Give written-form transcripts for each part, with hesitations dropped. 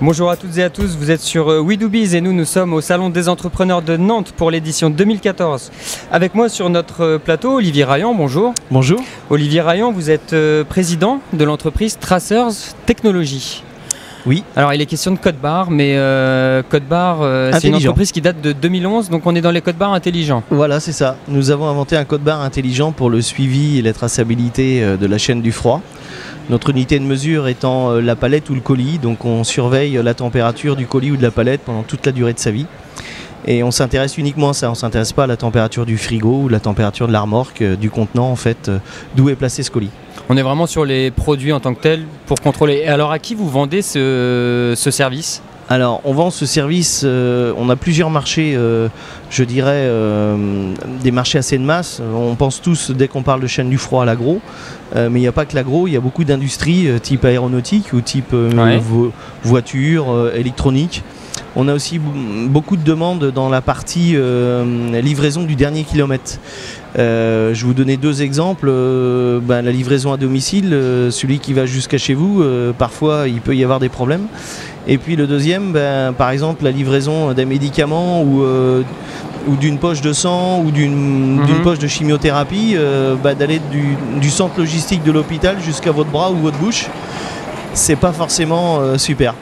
Bonjour à toutes et à tous, vous êtes sur We Do Biz et nous sommes au Salon des entrepreneurs de Nantes pour l'édition 2014. Avec moi sur notre plateau, Olivier Raillant, bonjour. Bonjour. Olivier Raillant, vous êtes président de l'entreprise Tracers Technologies. Oui. Alors il est question de code barre, mais code barre c'est une entreprise qui date de 2011, donc on est dans les codes barres intelligents. Voilà, c'est ça. Nous avons inventé un code barre intelligent pour le suivi et la traçabilité de la chaîne du froid. Notre unité de mesure étant la palette ou le colis, donc on surveille la température du colis ou de la palette pendant toute la durée de sa vie. Et on s'intéresse uniquement à ça, on ne s'intéresse pas à la température du frigo ou la température de la remorque, du contenant en fait, d'où est placé ce colis. On est vraiment sur les produits en tant que tels pour contrôler. Et alors à qui vous vendez ce service ? Alors on vend ce service, on a plusieurs marchés, je dirais des marchés assez de masse. On pense tous dès qu'on parle de chaîne du froid à l'agro, mais il n'y a pas que l'agro, il y a beaucoup d'industries type aéronautique ou type voiture, électronique. On a aussi beaucoup de demandes dans la partie livraison du dernier kilomètre. Je vais vous donner deux exemples. La livraison à domicile, celui qui va jusqu'à chez vous, parfois il peut y avoir des problèmes. Et puis le deuxième, par exemple la livraison d'un médicament ou d'une poche de sang ou d'une poche de chimiothérapie, d'aller du centre logistique de l'hôpital jusqu'à votre bras ou votre bouche, c'est pas forcément super.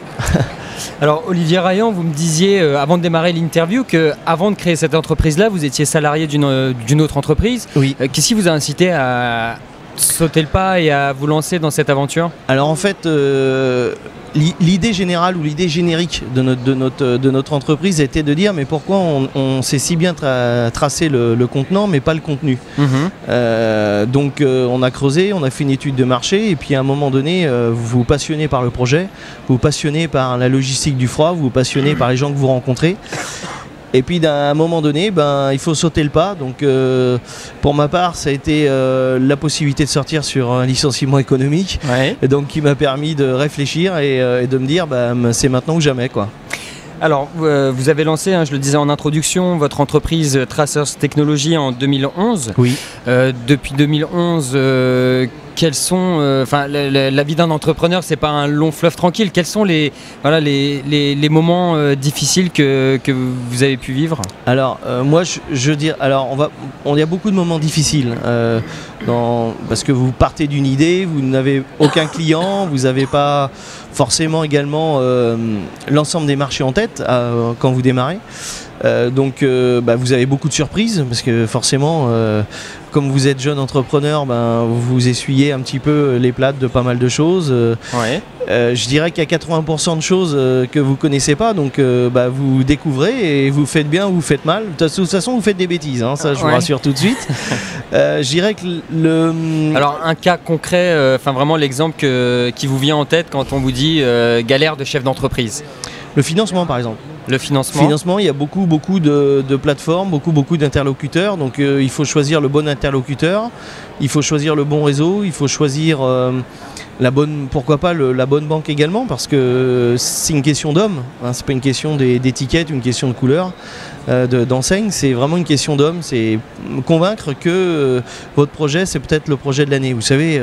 Alors Olivier Raillant, vous me disiez avant de démarrer l'interview qu'avant de créer cette entreprise-là, vous étiez salarié d'une autre entreprise. Oui. Qu'est-ce qui vous a incité à sauter le pas et à vous lancer dans cette aventure ? Alors en fait, l'idée générale ou l'idée générique de notre entreprise était de dire mais pourquoi on sait si bien tracer le contenant mais pas le contenu. Donc on a creusé, on a fait une étude de marché et puis à un moment donné vous vous passionnez par le projet, vous vous passionnez par la logistique du froid, vous vous passionnez par les gens que vous rencontrez. Et puis à un moment donné, il faut sauter le pas. Donc pour ma part, ça a été la possibilité de sortir sur un licenciement économique, et donc qui m'a permis de réfléchir et de me dire c'est maintenant ou jamais, quoi. Alors, vous avez lancé, je le disais en introduction, votre entreprise Tracers Technologies en 2011. Oui. Depuis 2011, quels sont, la vie d'un entrepreneur, c'est pas un long fleuve tranquille. Quels sont les moments difficiles que vous avez pu vivre ? Alors, moi, je dirais, il y a beaucoup de moments difficiles. Parce que vous partez d'une idée, vous n'avez aucun client, vous n'avez pas forcément également l'ensemble des marchés en tête quand vous démarrez. Donc vous avez beaucoup de surprises parce que forcément comme vous êtes jeune entrepreneur, vous essuyez un petit peu les plates de pas mal de choses. Je dirais qu'il y a 80% de choses que vous connaissez pas, donc vous découvrez et vous faites bien ou vous faites mal. De toute façon vous faites des bêtises, ça je vous rassure tout de suite. Je dirais que Alors un cas concret, vraiment l'exemple qui vous vient en tête quand on vous dit galère de chef d'entreprise. Le financement par exemple. Le financement, il y a beaucoup de plateformes, beaucoup d'interlocuteurs. Donc il faut choisir le bon interlocuteur, il faut choisir le bon réseau, il faut choisir pourquoi pas la bonne banque également, parce que c'est une question d'homme, c'est pas une question d'étiquette, une question de couleur, d'enseigne, c'est vraiment une question d'homme, c'est convaincre que votre projet c'est peut-être le projet de l'année. Vous savez,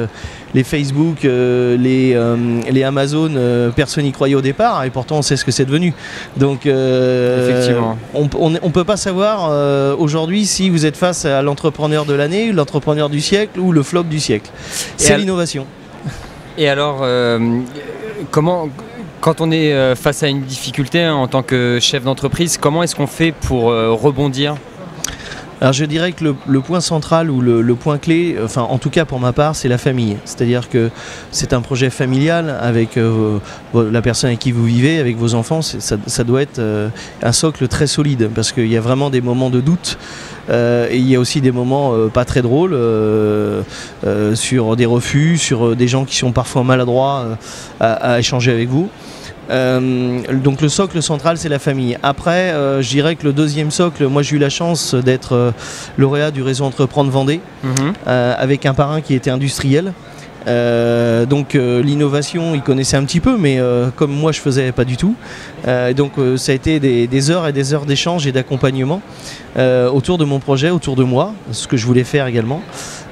les Facebook, les Amazon, personne n'y croyait au départ et pourtant on sait ce que c'est devenu. Donc effectivement. On peut pas savoir aujourd'hui si vous êtes face à l'entrepreneur de l'année, l'entrepreneur du siècle ou le flop du siècle. C'est l'innovation. Et alors, quand on est face à une difficulté en tant que chef d'entreprise, comment est-ce qu'on fait pour rebondir ? Alors je dirais que le point central ou le point clé, en tout cas pour ma part, c'est la famille. C'est-à-dire que c'est un projet familial avec la personne avec qui vous vivez, avec vos enfants. Ça doit être un socle très solide parce qu'il y a vraiment des moments de doute. Et il y a aussi des moments pas très drôles sur des refus, sur des gens qui sont parfois maladroits à échanger avec vous. Donc le socle central c'est la famille. Après je dirais que le deuxième socle, moi j'ai eu la chance d'être lauréat du réseau Entreprendre Vendée avec un parrain qui était industriel. Donc l'innovation il connaissait un petit peu mais comme moi je faisais pas du tout. Donc ça a été des heures et des heures d'échange et d'accompagnement autour de mon projet, autour de moi, ce que je voulais faire également.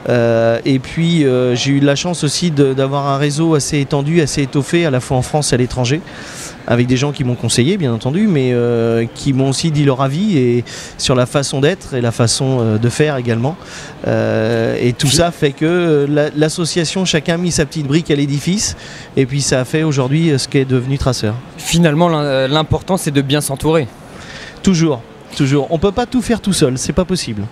Et puis j'ai eu la chance aussi d'avoir un réseau assez étendu, assez étoffé, à la fois en France et à l'étranger, avec des gens qui m'ont conseillé bien entendu, mais qui m'ont aussi dit leur avis et sur la façon d'être et la façon de faire également. Et tout ça fait que l'association, chacun a mis sa petite brique à l'édifice, et puis ça a fait aujourd'hui ce qu'est devenu Tracer. Finalement, l'important c'est de bien s'entourer. Toujours, toujours. On peut pas tout faire tout seul, c'est pas possible.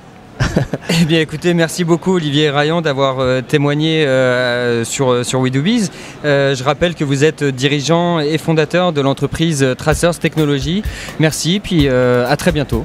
Eh bien écoutez, merci beaucoup Olivier Raillant d'avoir témoigné sur WeDoBiz. Je rappelle que vous êtes dirigeant et fondateur de l'entreprise Tracers Technologies. Merci, puis à très bientôt.